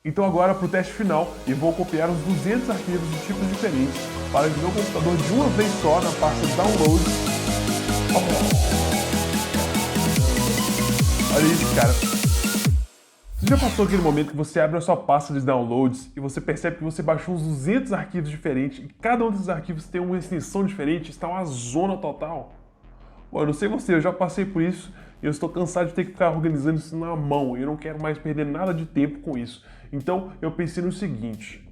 Então agora para o teste final, eu vou copiar uns 200 arquivos de tipos diferentes para que meu computador de uma vez só na pasta Downloads. Olha isso, cara. Você já passou aquele momento que você abre a sua pasta de downloads e você percebe que você baixou uns 200 arquivos diferentes e cada um desses arquivos tem uma extensão diferente, está uma zona total? Bom, eu não sei você, eu já passei por isso e eu estou cansado de ter que ficar organizando isso na mão e eu não quero mais perder nada de tempo com isso. Então eu pensei no seguinte: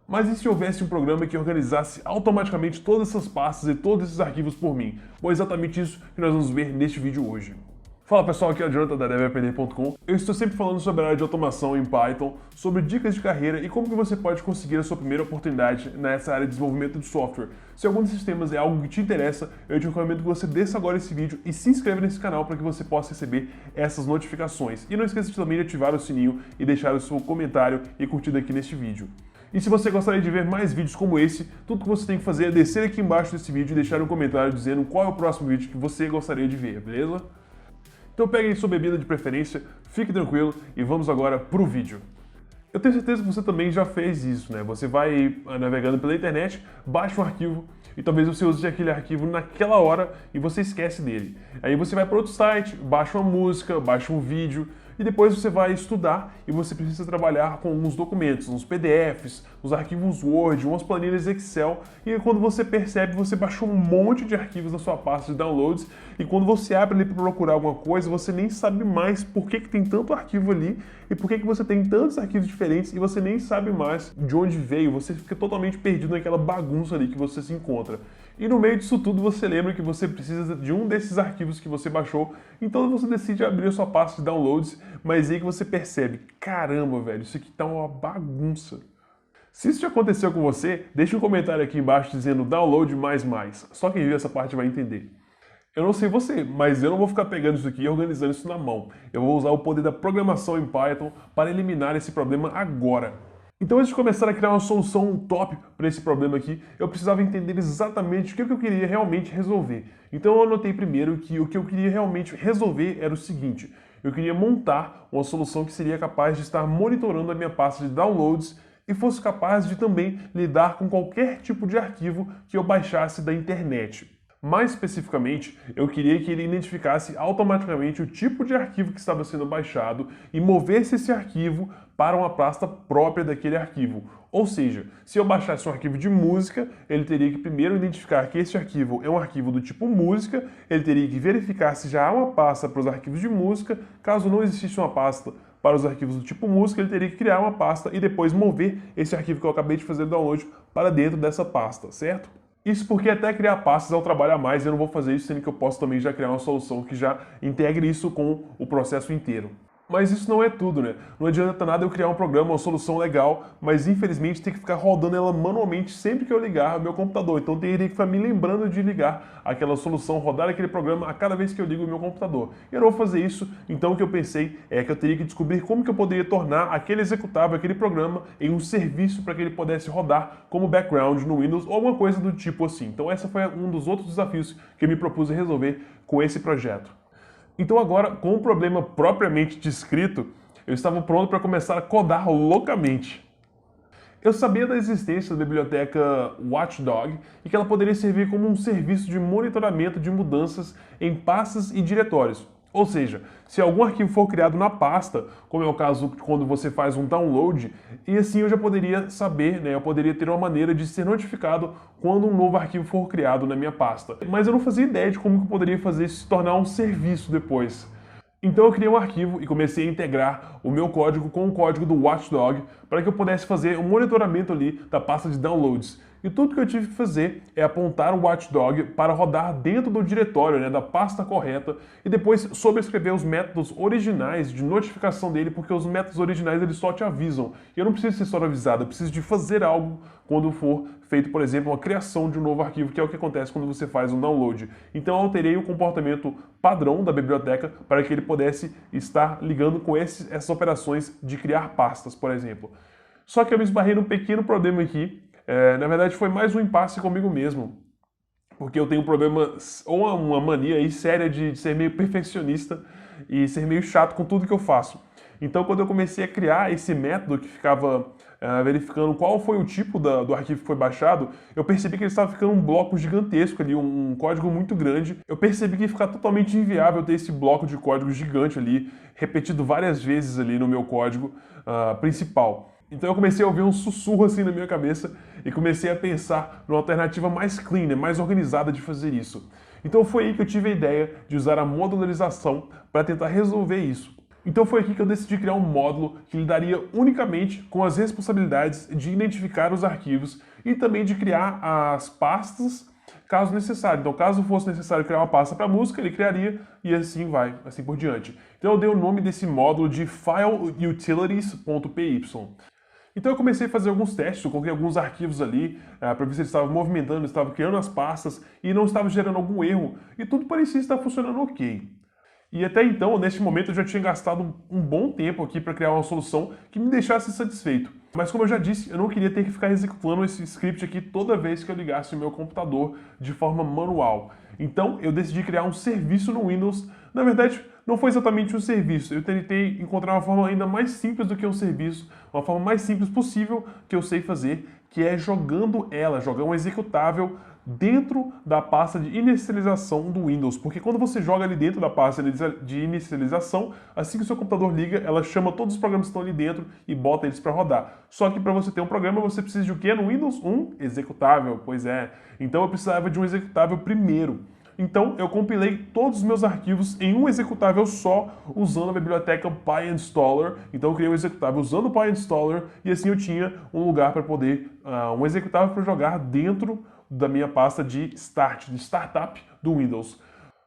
mas e se houvesse um programa que organizasse automaticamente todas essas pastas e todos esses arquivos por mim? Bom, é exatamente isso que nós vamos ver neste vídeo hoje. Fala pessoal, aqui é o Jonathan da DevAprender.com. Eu estou sempre falando sobre a área de automação em Python, sobre dicas de carreira e como que você pode conseguir a sua primeira oportunidade nessa área de desenvolvimento de software. Se algum desses temas é algo que te interessa, eu te recomendo que você desça agora esse vídeo e se inscreva nesse canal para que você possa receber essas notificações. E não esqueça também de ativar o sininho e deixar o seu comentário e curtida aqui neste vídeo. E se você gostaria de ver mais vídeos como esse, tudo que você tem que fazer é descer aqui embaixo desse vídeo e deixar um comentário dizendo qual é o próximo vídeo que você gostaria de ver, beleza? Então pegue aí sua bebida de preferência, fique tranquilo e vamos agora pro vídeo. Eu tenho certeza que você também já fez isso, né? Você vai navegando pela internet, baixa um arquivo e talvez você use aquele arquivo naquela hora e você esquece dele. Aí você vai para outro site, baixa uma música, baixa um vídeo e depois você vai estudar e você precisa trabalhar com alguns documentos, uns PDFs, uns arquivos Word, umas planilhas Excel e quando você percebe, você baixou um monte de arquivos na sua pasta de downloads e quando você abre ali para procurar alguma coisa, você nem sabe mais por que tem tanto arquivo ali e por que você tem tantos arquivos diferentes e você nem sabe mais de onde veio, você fica totalmente perdido naquela bagunça ali que você se encontra. E no meio disso tudo você lembra que você precisa de um desses arquivos que você baixou, então você decide abrir a sua pasta de downloads, mas aí que você percebe, caramba, velho, isso aqui tá uma bagunça. Se isso já aconteceu com você, deixa um comentário aqui embaixo dizendo download mais. Só quem viu essa parte vai entender. Eu não sei você, mas eu não vou ficar pegando isso aqui e organizando isso na mão. Eu vou usar o poder da programação em Python para eliminar esse problema agora. Então, antes de começar a criar uma solução top para esse problema aqui, eu precisava entender exatamente o que eu queria realmente resolver. Então, eu anotei primeiro que o que eu queria realmente resolver era o seguinte: eu queria montar uma solução que seria capaz de estar monitorando a minha pasta de downloads e fosse capaz de também lidar com qualquer tipo de arquivo que eu baixasse da internet. Mais especificamente, eu queria que ele identificasse automaticamente o tipo de arquivo que estava sendo baixado e movesse esse arquivo para uma pasta própria daquele arquivo. Ou seja, se eu baixasse um arquivo de música, ele teria que primeiro identificar que esse arquivo é um arquivo do tipo música, ele teria que verificar se já há uma pasta para os arquivos de música. Caso não existisse uma pasta para os arquivos do tipo música, ele teria que criar uma pasta e depois mover esse arquivo que eu acabei de fazer o download para dentro dessa pasta, certo? Isso porque até criar pastas é um trabalho a mais e eu não vou fazer isso, sendo que eu posso também já criar uma solução que já integre isso com o processo inteiro. Mas isso não é tudo, né? Não adianta nada eu criar um programa, uma solução legal, mas infelizmente tem que ficar rodando ela manualmente sempre que eu ligar o meu computador. Então teria que ficar me lembrando de ligar aquela solução, rodar aquele programa a cada vez que eu ligo o meu computador. E eu não vou fazer isso, então o que eu pensei é que eu teria que descobrir como que eu poderia tornar aquele executável, aquele programa, em um serviço para que ele pudesse rodar como background no Windows ou alguma coisa do tipo assim. Então esse foi um dos outros desafios que eu me propus a resolver com esse projeto. Então agora, com o problema propriamente descrito, eu estava pronto para começar a codar loucamente. Eu sabia da existência da biblioteca Watchdog e que ela poderia servir como um serviço de monitoramento de mudanças em pastas e diretórios. Ou seja, se algum arquivo for criado na pasta, como é o caso quando você faz um download, e assim eu já poderia saber, né, eu poderia ter uma maneira de ser notificado quando um novo arquivo for criado na minha pasta. Mas eu não fazia ideia de como que eu poderia fazer isso se tornar um serviço depois. Então eu criei um arquivo e comecei a integrar o meu código com o código do Watchdog para que eu pudesse fazer um monitoramento ali da pasta de downloads. E tudo que eu tive que fazer é apontar o Watchdog para rodar dentro do diretório, né, da pasta correta, e depois sobrescrever os métodos originais de notificação dele, porque os métodos originais eles só te avisam. E eu não preciso ser só avisado, eu preciso de fazer algo quando for feito, por exemplo, uma criação de um novo arquivo, que é o que acontece quando você faz um download. Então eu alterei o comportamento padrão da biblioteca para que ele pudesse estar ligando com essas operações de criar pastas, por exemplo. Só que eu me esbarrei num pequeno problema aqui. Na verdade foi mais um impasse comigo mesmo, porque eu tenho um problema, ou uma mania aí séria de ser meio perfeccionista e ser meio chato com tudo que eu faço. Então, quando eu comecei a criar esse método que ficava verificando qual foi o tipo do arquivo que foi baixado, eu percebi que ele estava ficando um bloco gigantesco ali, um código muito grande. Eu percebi que ia ficar totalmente inviável ter esse bloco de código gigante ali, repetido várias vezes ali no meu código principal. Então eu comecei a ouvir um sussurro assim na minha cabeça e comecei a pensar numa alternativa mais clean, mais organizada de fazer isso. Então foi aí que eu tive a ideia de usar a modularização para tentar resolver isso. Então foi aqui que eu decidi criar um módulo que lidaria unicamente com as responsabilidades de identificar os arquivos e também de criar as pastas caso necessário. Então, caso fosse necessário criar uma pasta para música, ele criaria e assim vai, assim por diante. Então eu dei o nome desse módulo de fileutilities.py. Então eu comecei a fazer alguns testes, eu coloquei alguns arquivos ali para ver se eles estavam movimentando, estavam criando as pastas e não estava gerando algum erro e tudo parecia estar funcionando ok. E até então, neste momento, eu já tinha gastado um bom tempo aqui para criar uma solução que me deixasse satisfeito. Mas como eu já disse, eu não queria ter que ficar executando esse script aqui toda vez que eu ligasse o meu computador de forma manual. Então eu decidi criar um serviço no Windows. Na verdade, não foi exatamente um serviço. Eu tentei encontrar uma forma ainda mais simples do que um serviço, uma forma mais simples possível que eu sei fazer, que é jogando jogar um executável dentro da pasta de inicialização do Windows, porque quando você joga ali dentro da pasta de inicialização, assim que o seu computador liga, ela chama todos os programas que estão ali dentro e bota eles para rodar. Só que para você ter um programa, você precisa de o quê no Windows? Um executável, pois é. Então eu precisava de um executável primeiro. Então eu compilei todos os meus arquivos em um executável só, usando a biblioteca PyInstaller. Então eu criei um executável usando o PyInstaller e assim eu tinha um lugar para poder, um executável para jogar dentro da minha pasta de startup do Windows.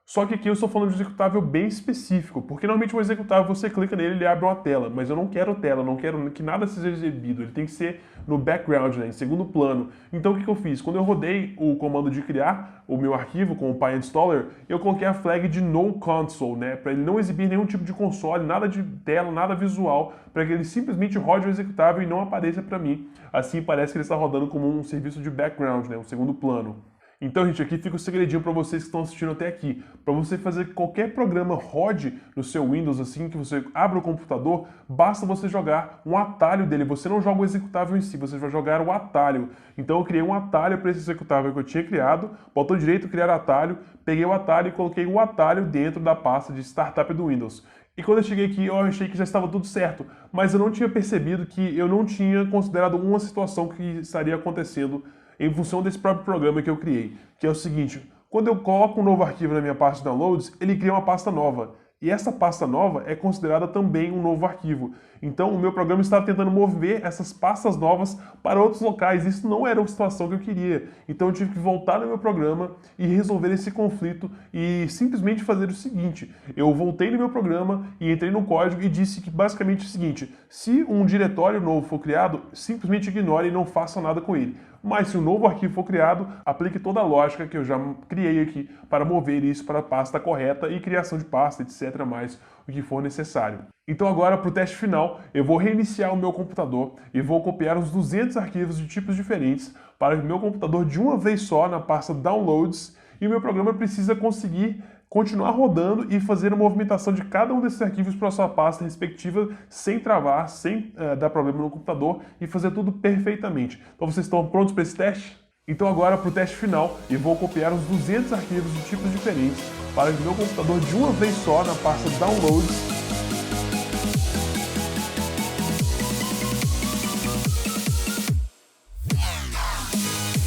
Só que aqui eu estou falando de um executável bem específico, porque normalmente um executável você clica nele e ele abre uma tela, mas eu não quero tela, não quero que nada seja exibido, ele tem que ser no background, né, em segundo plano. Então o que eu fiz? Quando eu rodei o comando de criar o meu arquivo com o PyInstaller, eu coloquei a flag de No Console, né, para ele não exibir nenhum tipo de console, nada de tela, nada visual, para que ele simplesmente rode o executável e não apareça para mim. Assim parece que ele está rodando como um serviço de background, né, um segundo plano. Então, gente, aqui fica o segredinho para vocês que estão assistindo até aqui. Para você fazer que qualquer programa rode no seu Windows, assim que você abre o computador, basta você jogar um atalho dele. Você não joga o executável em si, você vai jogar o atalho. Então eu criei um atalho para esse executável que eu tinha criado, botão direito, criar atalho, peguei o atalho e coloquei o atalho dentro da pasta de startup do Windows. E quando eu cheguei aqui, eu achei que já estava tudo certo, mas eu não tinha percebido que eu não tinha considerado uma situação que estaria acontecendo em função desse próprio programa que eu criei, que é o seguinte: quando eu coloco um novo arquivo na minha pasta de downloads, ele cria uma pasta nova. E essa pasta nova é considerada também um novo arquivo. Então o meu programa estava tentando mover essas pastas novas para outros locais. Isso não era a situação que eu queria. Então eu tive que voltar no meu programa e resolver esse conflito e simplesmente fazer o seguinte: eu voltei no meu programa e entrei no código e disse que basicamente é o seguinte: se um diretório novo for criado, simplesmente ignore e não faça nada com ele. Mas se um novo arquivo for criado, aplique toda a lógica que eu já criei aqui para mover isso para a pasta correta e criação de pasta, etc. mais o que for necessário. Então agora, para o teste final, eu vou reiniciar o meu computador e vou copiar os 200 arquivos de tipos diferentes para o meu computador de uma vez só na pasta Downloads, e o meu programa precisa conseguir continuar rodando e fazer a movimentação de cada um desses arquivos para a sua pasta respectiva sem travar, sem dar problema no computador e fazer tudo perfeitamente. Então vocês estão prontos para esse teste? Então agora para o teste final eu vou copiar os 200 arquivos de tipos diferentes para o meu computador de uma vez só na pasta Downloads.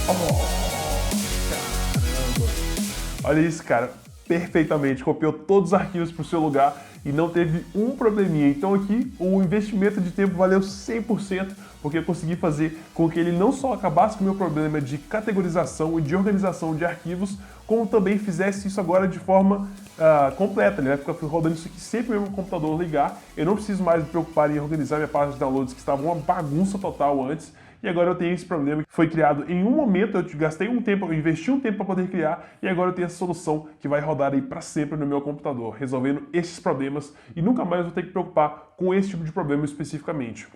Caramba! Olha isso, cara. Perfeitamente, copiou todos os arquivos para o seu lugar e não teve um probleminha. Então aqui o investimento de tempo valeu 100%, porque eu consegui fazer com que ele não só acabasse com o meu problema de categorização e de organização de arquivos, como também fizesse isso agora de forma completa. Ele vai ficar rodando isso aqui sempre no meu computador ligar. Eu não preciso mais me preocupar em organizar minha pasta de downloads, que estava uma bagunça total antes. E agora eu tenho esse problema que foi criado em um momento, eu gastei um tempo, eu investi um tempo para poder criar, e agora eu tenho essa solução que vai rodar aí para sempre no meu computador, resolvendo esses problemas, e nunca mais vou ter que preocupar com esse tipo de problema especificamente.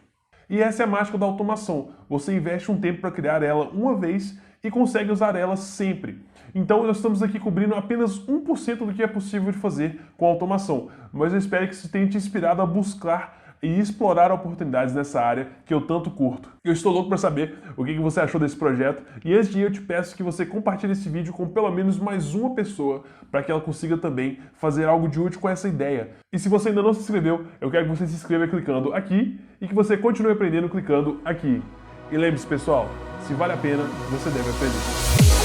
E essa é a mágica da automação. Você investe um tempo para criar ela uma vez e consegue usar ela sempre. Então nós estamos aqui cobrindo apenas 1% do que é possível de fazer com a automação, mas eu espero que isso tenha te inspirado a buscar e explorar oportunidades nessa área que eu tanto curto. Eu estou louco para saber o que você achou desse projeto, e antes de ir eu te peço que você compartilhe esse vídeo com pelo menos mais uma pessoa para que ela consiga também fazer algo de útil com essa ideia. E se você ainda não se inscreveu, eu quero que você se inscreva clicando aqui e que você continue aprendendo clicando aqui. E lembre-se, pessoal, se vale a pena, você deve aprender.